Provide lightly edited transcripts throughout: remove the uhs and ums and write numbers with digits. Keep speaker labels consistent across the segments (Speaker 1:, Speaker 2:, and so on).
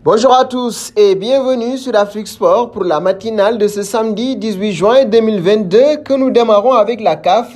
Speaker 1: Bonjour à tous et bienvenue sur Afrique Sport pour la matinale de ce samedi 18 juin 2022 que nous démarrons avec la CAF.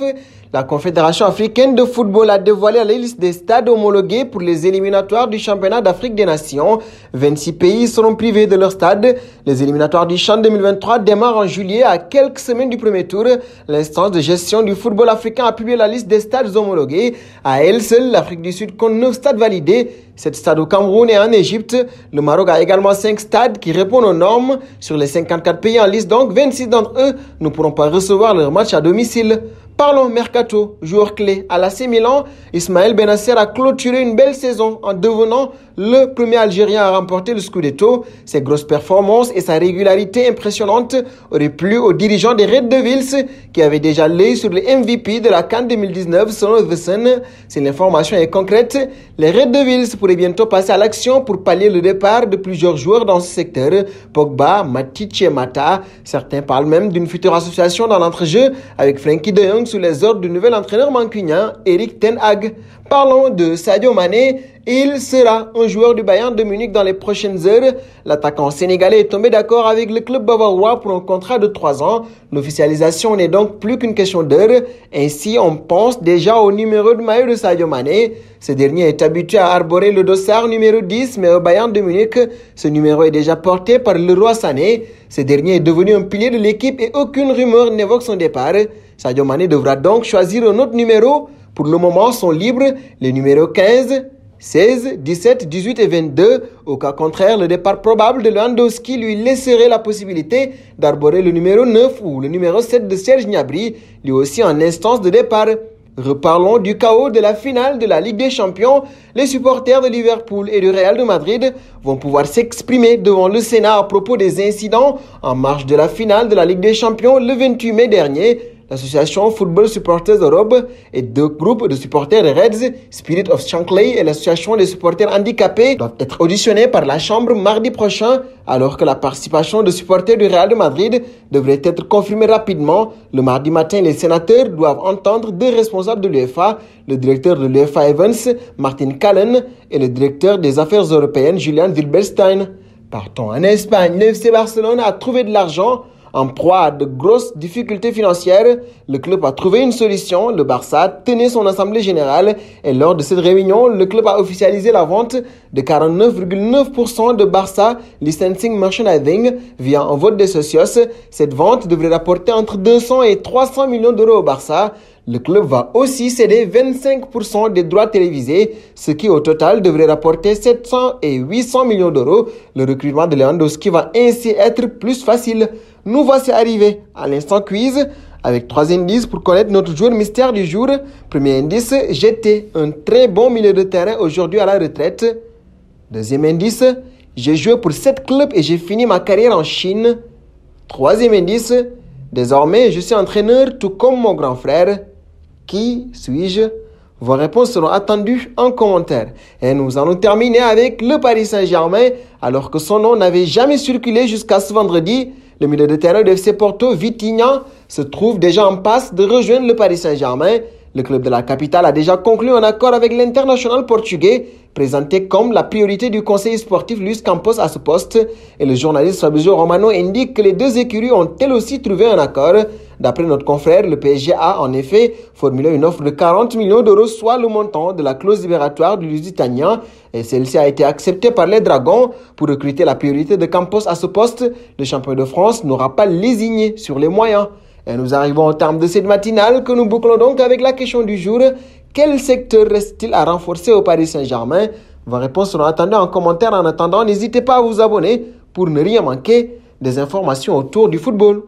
Speaker 1: La Confédération africaine de football a dévoilé la liste des stades homologués pour les éliminatoires du championnat d'Afrique des Nations. 26 pays seront privés de leur stade. Les éliminatoires du CHAN 2023 démarrent en juillet à quelques semaines du premier tour. L'instance de gestion du football africain a publié la liste des stades homologués. À elle seule, l'Afrique du Sud compte 9 stades validés. 7 stades au Cameroun et en Égypte. Le Maroc a également 5 stades qui répondent aux normes. Sur les 54 pays en liste, donc 26 d'entre eux ne pourront pas recevoir leur match à domicile. Parlons mercato, joueur clé à l'AC Milan, Ismaël Bennacer a clôturé une belle saison en devenant le premier Algérien à remporter le Scudetto. Ses grosses performances et sa régularité impressionnante auraient plu aux dirigeants des Red Devils qui avaient déjà l'œil sur le MVP de la CAN 2019 selon The Sun. Si l'information est concrète, les Red Devils pourraient bientôt passer à l'action pour pallier le départ de plusieurs joueurs dans ce secteur, Pogba, Matic et Mata. Certains parlent même d'une future association dans l'entrejeu avec Frenkie de Jong sous les ordres du nouvel entraîneur mancunien, Erik ten Hag. Parlons de Sadio Mané. Il sera un joueur du Bayern de Munich dans les prochaines heures. L'attaquant sénégalais est tombé d'accord avec le club bavarois pour un contrat de 3 ans. L'officialisation n'est donc plus qu'une question d'heure. Ainsi, on pense déjà au numéro de maillot de Sadio Mané. Ce dernier est habitué à arborer le dossard numéro 10, mais au Bayern de Munich, ce numéro est déjà porté par Leroy Sané. Ce dernier est devenu un pilier de l'équipe et aucune rumeur n'évoque son départ. Sadio Mané devra donc choisir un autre numéro. Pour le moment, sont libres les numéros 15, 16, 17, 18 et 22. Au cas contraire, le départ probable de Lewandowski lui laisserait la possibilité d'arborer le numéro 9 ou le numéro 7 de Serge Gnabry, lui aussi en instance de départ. Reparlons du chaos de la finale de la Ligue des Champions. Les supporters de Liverpool et du Real de Madrid vont pouvoir s'exprimer devant le Sénat à propos des incidents en marge de la finale de la Ligue des Champions le 28 mai dernier. L'association Football Supporters Europe et 2 groupes de supporters des Reds, Spirit of Shankly et l'association des supporters handicapés doivent être auditionnés par la Chambre mardi prochain, alors que la participation de supporters du Real de Madrid devrait être confirmée rapidement. Le mardi matin, les sénateurs doivent entendre 2 responsables de l'UEFA, le directeur de l'UEFA Evans, Martin Callen, et le directeur des affaires européennes, Julian Wilberstein. Partons en Espagne, le FC Barcelone a trouvé de l'argent. En proie à de grosses difficultés financières, le club a trouvé une solution. Le Barça tenait son assemblée générale et lors de cette réunion, le club a officialisé la vente de 49,9% de Barça Licensing Merchandising via un vote des socios. Cette vente devrait rapporter entre 200 et 300 millions d'euros au Barça. Le club va aussi céder 25% des droits télévisés, ce qui au total devrait rapporter 700 et 800 millions d'euros. Le recrutement de Lewandowski va ainsi être plus facile. Nous voici arrivés à l'instant quiz avec 3 indices pour connaître notre joueur mystère du jour. Premier indice, j'étais un très bon milieu de terrain aujourd'hui à la retraite. Deuxième indice, j'ai joué pour 7 clubs et j'ai fini ma carrière en Chine. Troisième indice, désormais je suis entraîneur tout comme mon grand frère. Qui suis-je? Vos réponses seront attendues en commentaire. Et nous allons terminer avec le Paris Saint-Germain, alors que son nom n'avait jamais circulé jusqu'à ce vendredi. Le milieu de terrain de FC Porto, Vitinha, se trouve déjà en passe de rejoindre le Paris Saint-Germain. Le club de la capitale a déjà conclu un accord avec l'international portugais, présenté comme la priorité du conseiller sportif Luis Campos à ce poste. Et le journaliste Fabrizio Romano indique que les 2 écuries ont elles aussi trouvé un accord. D'après notre confrère, le PSG a en effet formulé une offre de 40 millions d'euros, soit le montant de la clause libératoire du Lusitanien. Et celle-ci a été acceptée par les Dragons. Pour recruter la priorité de Campos à ce poste, le champion de France n'aura pas lésigné sur les moyens. Et nous arrivons au terme de cette matinale que nous bouclons donc avec la question du jour. Quel secteur reste-t-il à renforcer au Paris Saint-Germain? Vos réponses seront attendues en commentaire. En attendant, n'hésitez pas à vous abonner pour ne rien manquer des informations autour du football.